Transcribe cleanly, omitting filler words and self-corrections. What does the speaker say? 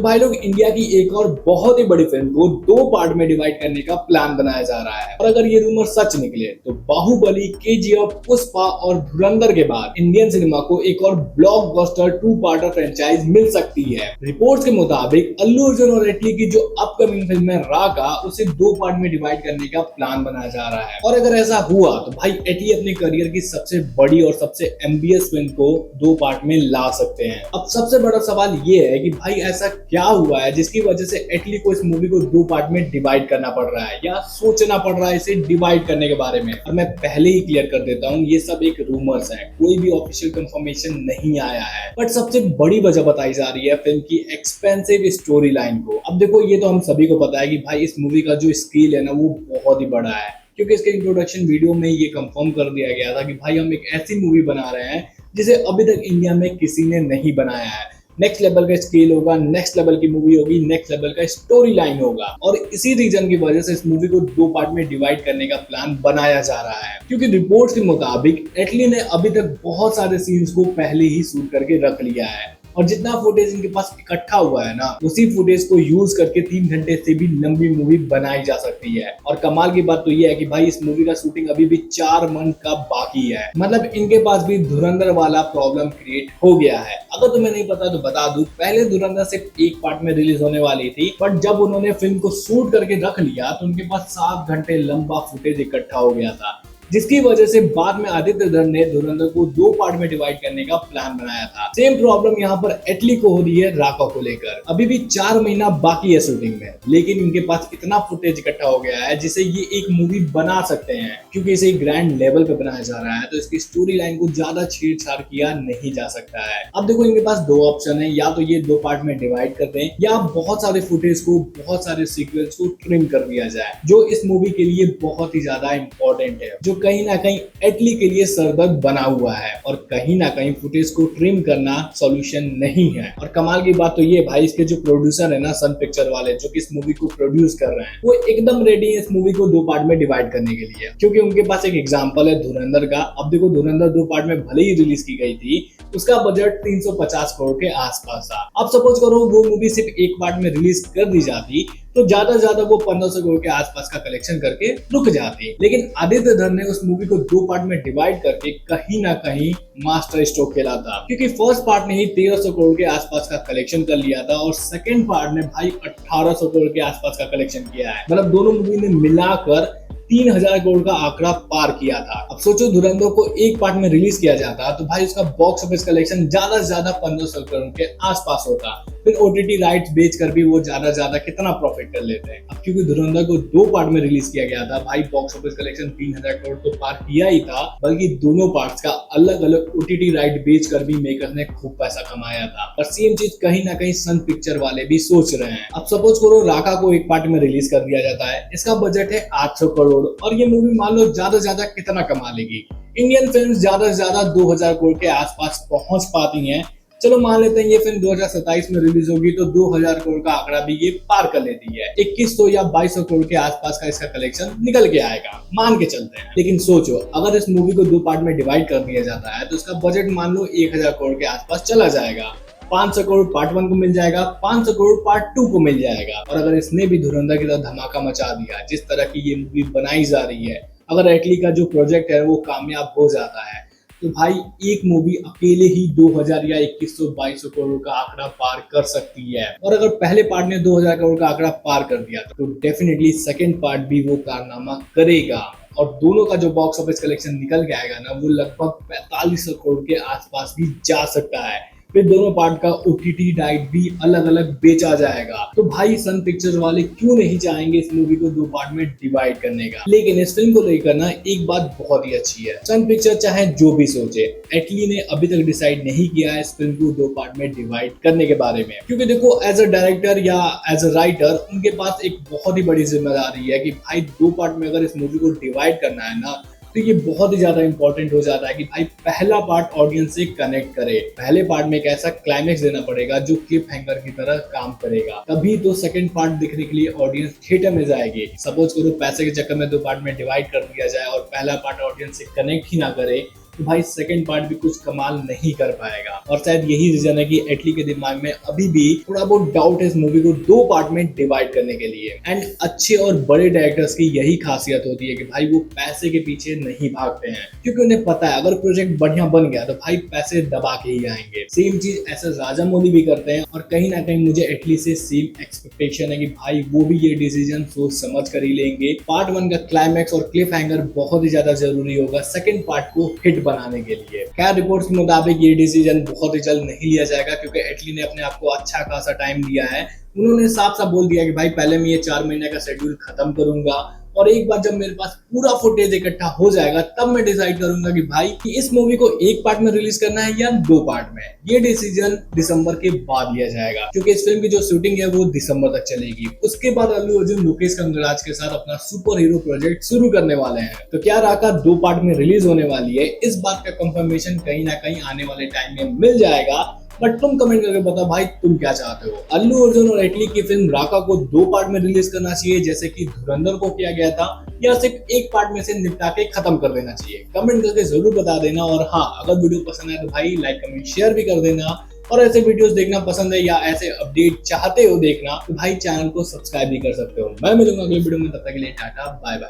तो भाई लोग इंडिया की एक और बहुत ही बड़ी फिल्म को 2 पार्ट में डिवाइड करने का प्लान बनाया जा रहा है। और अगर ये रूमर सच निकले तो बाहुबली, केजीएफ, पुष्पा और धुरंधर के बाद इंडियन सिनेमा को एक और ब्लॉकबस्टर 2 पार्टर फ्रेंचाइज मिल सकती है। रिपोर्ट्स के मुताबिक अल्लू अर्जुन और एटली की जो अपकमिंग फिल्म है राका, उसे 2 पार्ट में डिवाइड करने का प्लान बनाया जा रहा है। और अगर ऐसा हुआ तो भाई एटली अपने करियर की सबसे बड़ी और सबसे एम्बियस फिल्म को 2 पार्ट में ला सकते हैं। अब सबसे बड़ा सवाल ये है कि भाई ऐसा क्या हुआ है जिसकी वजह से एटली को इस मूवी को 2 पार्ट में डिवाइड करना पड़ रहा है या सोचना पड़ रहा है इसे डिवाइड करने के बारे में। और मैं पहले ही क्लियर कर देता हूँ, ये सब एक रूमर्स है, कोई भी ऑफिशियल कंफर्मेशन नहीं आया है। बट सबसे बड़ी वजह बताई जा रही है फिल्म की एक्सपेंसिव स्टोरी लाइन को। अब देखो, ये तो हम सभी को पता है कि भाई इस मूवी का जो स्केल है ना वो बहुत ही बड़ा है, क्योंकि इसके इंट्रोडक्शन वीडियो में ये कंफर्म कर दिया गया था कि भाई हम एक ऐसी मूवी बना रहे हैं जिसे अभी तक इंडिया में किसी ने नहीं बनाया है। नेक्स्ट लेवल का स्केल होगा, नेक्स्ट लेवल की मूवी होगी, नेक्स्ट लेवल का स्टोरी लाइन होगा। और इसी रीजन की वजह से इस मूवी को 2 पार्ट में डिवाइड करने का प्लान बनाया जा रहा है, क्योंकि रिपोर्ट्स के मुताबिक एटली ने अभी तक बहुत सारे सीन्स को पहले ही शूट करके रख लिया है। और जितना फुटेज इनके पास इकट्ठा हुआ है ना, उसी फुटेज को यूज करके 3 घंटे से भी लंबी मूवी बनाई जा सकती है। और कमाल की बात तो ये है कि भाई इस मूवी का शूटिंग अभी भी 4 मंथ का बाकी है। मतलब इनके पास भी धुरंधर वाला प्रॉब्लम क्रिएट हो गया है। अगर तुम्हें नहीं पता तो बता दूं, पहले धुरंधर सिर्फ 1 पार्ट में रिलीज होने वाली थी, बट जब उन्होंने फिल्म को शूट करके रख लिया तो उनके पास 7 घंटे लंबा फुटेज इकट्ठा हो गया था, जिसकी वजह से बाद में आदित्य धर ने धुरंधर को 2 पार्ट में डिवाइड करने का प्लान बनाया था। सेम प्रॉब्लम यहाँ पर एटली को हो रही है राका को लेकर। अभी भी 4 महीना बाकी है शूटिंग में, लेकिन इनके पास इतना फुटेज इकट्ठा हो गया है जिसे ये एक मूवी बना सकते हैं। क्योंकि इसे ग्रैंड लेवल पे बनाया जा रहा है तो इसकी स्टोरी लाइन को ज्यादा छेड़छाड़ किया नहीं जा सकता है। अब देखो, इनके पास 2 ऑप्शन है, या तो ये 2 पार्ट में डिवाइड कर दें या बहुत सारे फुटेज को, बहुत सारे सीक्वेंस को ट्रिम कर दिया जाए, जो इस मूवी के लिए बहुत ही ज्यादा इंपॉर्टेंट है, जो कहीं ना कहीं एटली के लिए सरदर्द बना हुआ है। और कहीं ना कहीं फुटेज को ट्रिम करना सॉल्यूशन नहीं है। और कमाल की बात तो ये भाई, इसके जो प्रोड्यूसर है ना, सन पिक्चर वाले, जो कि इस मूवी को प्रोड्यूस कर रहे हैं, वो एकदम रेडी है इस मूवी को 2 पार्ट में डिवाइड करने के लिए। क्योंकि उनके पास एक एग्जांपल है धुरंधर का। अब देखो, धुरंधर 2 पार्ट में भले ही रिलीज की गई थी, उसका बजट 350 करोड़ के आसपास था। अब सपोज करो वो मूवी सिर्फ 1 पार्ट में रिलीज कर दी जाती तो ज्यादा ज्यादा वो 1500 करोड़ के आसपास का कलेक्शन करके रुक जाती। लेकिन आदित्य धर ने उस मूवी को 2 पार्ट में डिवाइड करके कहीं ना कहीं मास्टर स्ट्रोक खेला था, क्योंकि फर्स्ट पार्ट ने ही 1300 करोड़ के आसपास का कलेक्शन कर लिया था और सेकंड पार्ट ने भाई 1800 करोड़ के आसपास का कलेक्शन किया है। मतलब दोनों मूवी ने मिलाकर 3000 करोड़ का आंकड़ा पार किया था। अब सोचो, धुरंधर को 1 पार्ट में रिलीज किया जाता तो भाई उसका बॉक्स ऑफिस कलेक्शन ज्यादा से ज्यादा 1500 करोड़ के आसपास होता। फिर ओटीटी राइट्स बेचकर भी वो ज्यादा ज्यादा कितना प्रॉफिट कर लेते हैं। अब क्योंकि धुरंधर को 2 पार्ट में रिलीज किया गया था, भाई बॉक्स ऑफिस कलेक्शन 3000 करोड़ तो पार किया ही था, बल्कि दोनों पार्ट्स का अलग अलग ओटीटी राइट बेचकर भी मेकर्स ने खूब पैसा कमाया था। और सेम चीज कहीं ना कहीं सन पिक्चर वाले भी सोच रहे हैं। अब सपोज करो राका को 1 पार्ट में रिलीज कर दिया जाता है, इसका बजट है 800 करोड़ और ये मूवी मान लो ज्यादा से ज्यादा कितना कमा लेगी। इंडियन फिल्म ज्यादा से ज्यादा 2000 करोड़ के आसपास पहुंच पाती हैं। चलो मान लेते हैं ये फिल्म 2027 में रिलीज होगी तो 2000 करोड़ का आंकड़ा भी ये पार कर लेती है। 2100 या 2200 करोड़ के आसपास का इसका कलेक्शन निकल के आएगा, मान के चलते हैं। लेकिन सोचो, अगर इस मूवी को 2 पार्ट में डिवाइड कर दिया जाता है तो इसका बजट मान लो 1000 करोड़ के आसपास चला जाएगा। 500 करोड़ पार्ट 1 को मिल जाएगा, 500 करोड़ पार्ट 2 को मिल जाएगा। और अगर इसने भी धुरंधर की तरह धमाका मचा दिया, जिस तरह की ये मूवी बनाई जा रही है, अगर एटली का जो प्रोजेक्ट है वो कामयाब हो जाता है तो भाई एक मूवी अकेले ही 2000 या 2100-2200 करोड़ का आंकड़ा पार कर सकती है। और अगर पहले पार्ट ने 2000 करोड़ का आंकड़ा पार कर दिया तो डेफिनेटली सेकंड पार्ट भी वो कारनामा करेगा। और दोनों का जो बॉक्स ऑफिस कलेक्शन निकल के आएगा ना, वो लगभग 4500 करोड़ के आसपास भी जा सकता है। फिर दोनों पार्ट का ओटीटी राइट भी अलग अलग बेचा जाएगा। तो भाई सन पिक्चर्स वाले क्यों नहीं चाहेंगे इस मूवी को 2 पार्ट में डिवाइड करने का। लेकिन इस फिल्म को लेकर ना एक बात बहुत ही अच्छी है, सन पिक्चर चाहे जो भी सोचे, एटली ने अभी तक डिसाइड नहीं किया है इस फिल्म को 2 पार्ट में डिवाइड करने के बारे में। क्योंकि देखो, एज अ डायरेक्टर या एज अ राइटर उनके पास एक बहुत ही बड़ी जिम्मेदारी है कि भाई 2 पार्ट में अगर इस मूवी को डिवाइड करना है ना, तो ये बहुत ही ज्यादा इंपॉर्टेंट हो जाता है कि भाई पहला पार्ट ऑडियंस से कनेक्ट करे। पहले पार्ट में एक ऐसा क्लाइमेक्स देना पड़ेगा जो क्लिप हैंगर की तरह काम करेगा, तभी तो सेकंड पार्ट देखने के लिए ऑडियंस थिएटर में जाएगी। सपोज करो पैसे के चक्कर में 2 पार्ट में डिवाइड कर दिया जाए और पहला पार्ट ऑडियंस से कनेक्ट ही ना करे तो भाई सेकंड पार्ट भी कुछ कमाल नहीं कर पाएगा। और शायद यही रीजन है कि एटली के दिमाग में अभी भी थोड़ा बहुत डाउट है इस मूवी को दो पार्ट में डिवाइड करने के लिए। एंड अच्छे और बड़े डायरेक्टर्स की यही खासियत होती है कि भाई वो पैसे के पीछे नहीं भागते हैं, क्योंकि उन्हें पता है अगर प्रोजेक्ट बढ़िया बन गया तो भाई पैसे दबा के ही आएंगे। सेम चीज ऐसे राजामौली भी करते हैं, और कहीं ना कहीं मुझे एटली से सेम एक्सपेक्टेशन है कि भाई वो भी ये डिसीजन सोच समझ कर ही लेंगे। पार्ट 1 का क्लाइमैक्स और क्लिफ हैंगर बहुत ही ज्यादा जरूरी होगा सेकंड पार्ट को हिट बनाने के लिए। खैर रिपोर्ट्स के मुताबिक ये डिसीजन बहुत ही जल्द नहीं लिया जाएगा, क्योंकि एटली ने अपने आप को अच्छा खासा टाइम दिया है। उन्होंने साफ साफ बोल दिया कि भाई पहले मैं ये 4 महीने का शेड्यूल खत्म करूंगा, और एक बार जब मेरे पास पूरा फुटेज इकट्ठा हो जाएगा तब मैं डिसाइड करूंगा कि भाई कि इस मूवी को एक पार्ट में रिलीज करना है या 2 पार्ट में। ये डिसीजन दिसंबर के बाद लिया जाएगा, क्योंकि इस फिल्म की जो शूटिंग है वो दिसंबर तक चलेगी। उसके बाद अल्लू अर्जुन लोकेश कनगराज के साथ अपना सुपर हीरो प्रोजेक्ट शुरू करने वाले हैं। तो क्या राका 2 पार्ट में रिलीज होने वाली है, इस बात का कंफर्मेशन कहीं ना कहीं आने वाले टाइम में मिल जाएगा। बट तुम कमेंट करके बताओ भाई तुम क्या चाहते हो। अल्लू अर्जुन और एटली की फिल्म राका को 2 पार्ट में रिलीज करना चाहिए जैसे कि धुरंधर को किया गया था, या सिर्फ एक पार्ट में से निपटा के खत्म कर देना चाहिए? कमेंट करके जरूर बता देना। और हाँ, अगर वीडियो पसंद आए तो भाई लाइक कमेंट शेयर भी कर देना। और ऐसे वीडियोस देखना पसंद है या ऐसे अपडेट चाहते हो देखना तो भाई चैनल को सब्सक्राइब भी कर सकते हो। मैं मिलूंगा अगले वीडियो में, तब तक के लिए टाटा बाय बाय।